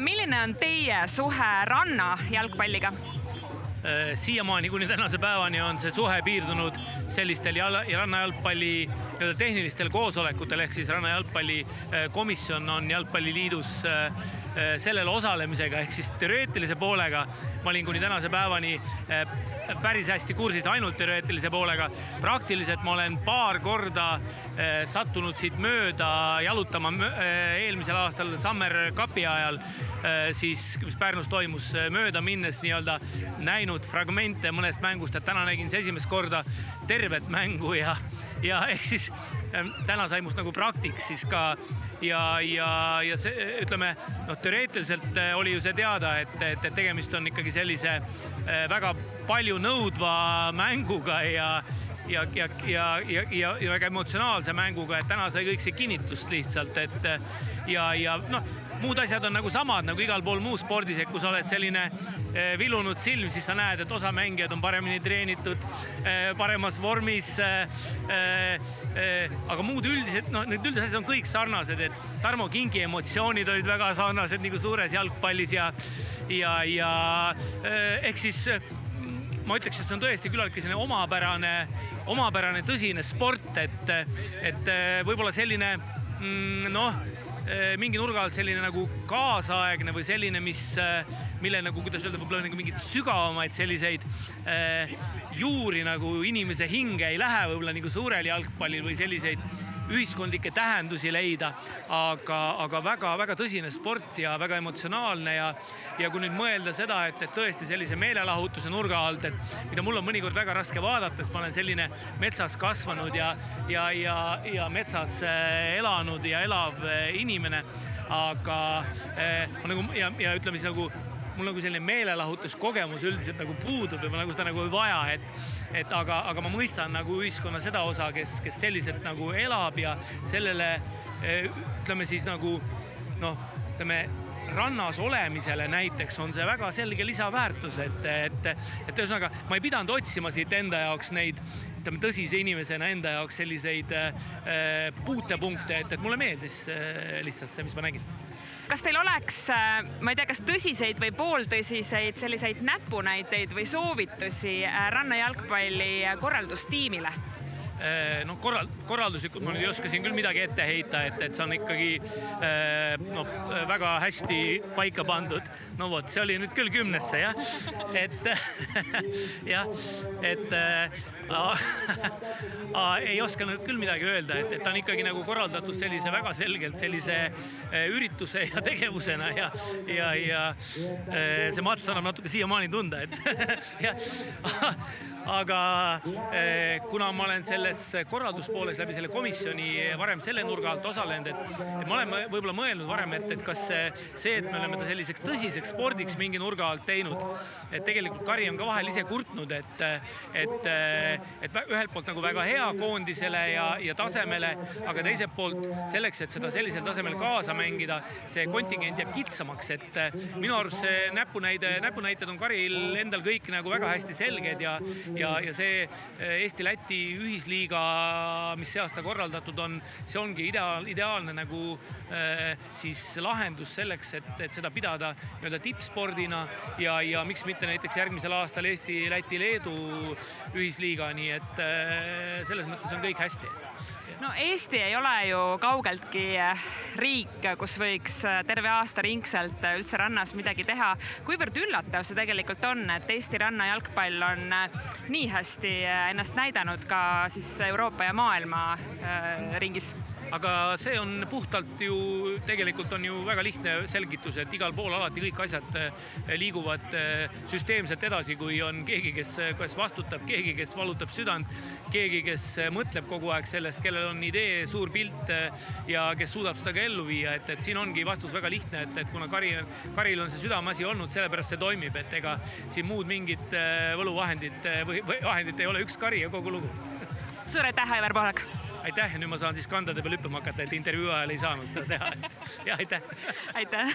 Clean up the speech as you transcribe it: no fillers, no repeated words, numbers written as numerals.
Milline on teie suhe ranna jalgpalliga? Siiamaani kuni tänase päevani on see suhe piirdunud sellistel rannajalgpalli tehnilistel koosolekutel, ehk siis rannajalgpalli komisjon on jalgpalliliidus sellel osalemisega, ehk siis teoreetilise poolega. Ma olin kuni tänase päevani päris hästi kursis ainult teoreetilise poolega. Praktiliselt ma olen paar korda sattunud siit mööda jalutama eelmisel aastal Summer Cupi ajal, siis mis Pärnus toimus, mööda minnes nii-öelda näinud fragmente mõnest mängust, et täna nägin see esimest korda tervet mängu ja ehk siis täna sai must nagu praktiks siis ka ja see, ütleme, teoreetiliselt oli ju see teada, et tegemist on ikkagi sellise väga palju nõudva mänguga ja väga emotsionaalse mänguga, et täna sai kõik see kinnitust lihtsalt, et ja muud asjad on nagu samad nagu igal pool muus spordis, et kui sa oled selline vilunud silm, siis sa näed, et osa mängijad on paremini treenitud, paremas vormis, aga muud üldised, need üldised asjad on kõik sarnased, et Tarmo Kingi emotsioonid olid väga sarnased nagu suures jalgpallis ja ehk siis ma ütleks, et see on tõesti küllaltki selline omapärane tõsine sport, et võib-olla selline, mingi nurga alt selline nagu kaasaegne või selline, mille nagu, kuidas öelda, võib-olla nagu mingid sügavamaid selliseid juuri nagu inimese hinge ei lähe võib-olla nagu suurel jalgpallil või selliseid ühiskondlikke tähendusi leida, aga väga tõsine sport ja väga emotsionaalne ja kui nüüd mõelda seda, et tõesti sellise meelelahutuse nurga alt, et mida mul on mõnikord väga raske vaadata, sest ma olen selline metsas kasvanud ja metsas elanud ja elav inimene, aga ja ütleme siis nagu mul nagu selline meelelahutuskogemus üldiselt nagu puudub ja nagu seda nagu ei vaja, aga ma mõistan nagu ühiskonna seda osa, kes selliselt nagu elab ja sellele, ütleme siis nagu, rannas olemisele näiteks on see väga selge lisaväärtus, et ühesõnaga ma ei pidanud otsima siit enda jaoks neid, tõsise inimesena enda jaoks selliseid puutepunkte, et mulle meeldis lihtsalt see, mis ma nägin. Kas teil oleks, ma ei tea, kas tõsiseid või pooltõsiseid selliseid näpunäiteid või soovitusi rannajalgpalli korraldustiimile? Korralduslikult ma nüüd ei oska siin küll midagi ette heita, et see on ikkagi väga hästi paika pandud. No vot, see oli nüüd küll 10-sse, ei oska küll midagi öelda, et ta on ikkagi nagu korraldatud sellise väga selgelt sellise ürituse ja tegevusena ja see mats annab natuke siiamaani tunda, aga kuna ma olen selles korralduspooles läbi selle komisjoni varem selle nurga alt osalenud, et ma olen võib-olla mõelnud varem, et kas see, et me oleme ta selliseks tõsiseks spordiks mingi nurga alt teinud, et tegelikult Kari on ka vahel ise kurtnud, et ühelt poolt nagu väga hea koondisele ja tasemele, aga teiselt poolt selleks, et seda sellisel tasemel kaasa mängida, see kontingent jääb kitsamaks, et minu arust see näpunäited on Karil endal kõik nagu väga hästi selged ja see Eesti-Läti ühisliiga, mis see aasta korraldatud on, see ongi ideaalne nagu siis lahendus selleks, et seda pidada tippspordina ja miks mitte näiteks järgmisel aastal Eesti, Läti, Leedu ühisliiga, nii et selles mõttes on kõik hästi. Eesti ei ole ju kaugeltki riik, kus võiks terve aasta ringselt üldse rannas midagi teha. Kuivõrd üllatav see tegelikult on, et Eesti rannajalgpall on nii hästi ennast näidanud ka siis Euroopa ja maailma ringis? Aga see on puhtalt ju, tegelikult on ju väga lihtne selgitus, et igal pool alati kõik asjad liiguvad süsteemselt edasi, kui on keegi, kes vastutab, keegi, kes valutab südant, keegi, kes mõtleb kogu aeg sellest, kellel on idee, suur pilt ja kes suudab seda ka ellu viia, et siin ongi vastus väga lihtne, et kuna Karil on see südameasi olnud, sellepärast see toimib, et ega siin muud mingit võluvahendit või vahendit ei ole, üks Kari ja kogu lugu. Suur aitäh, Aivar Pohlak! Aitäh ja nüüd ma saan siis kandade peal hüppama hakata, et intervjuu ajal ei saanud seda teha. Ja aitäh! Aitäh!